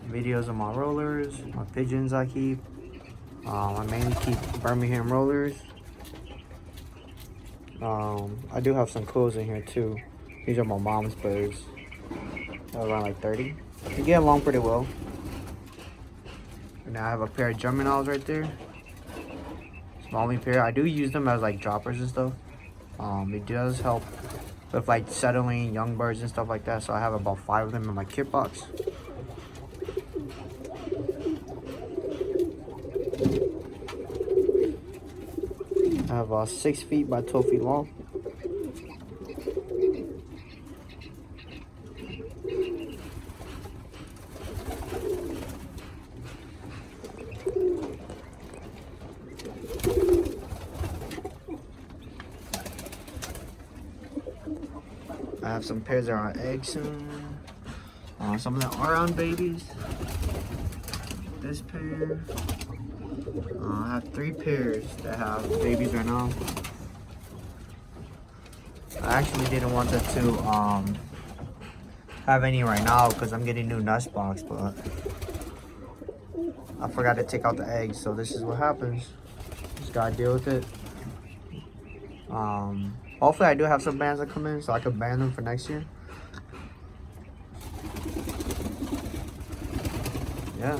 videos of my rollers, my pigeons I keep. I mainly keep Birmingham rollers. I do have some clothes in here too. These are my mom's birds. They're around like 30. They get along pretty well. And now I have a pair of German owls right there. Smallie pair. I do use them as like droppers and stuff. It does help with like settling young birds and stuff like that. So I have about 5 of them in my kit box. I have 6 feet by 12 feet long. I have some pairs that are on eggs soon. Some of them are on babies. This pair. I have 3 pairs that have babies right now. I actually didn't want to have any right now because I'm getting new nest box, but I forgot to take out the eggs, so this is what happens. Just gotta deal with it. Hopefully I do have some bands that come in so I can ban them for next year. Yeah.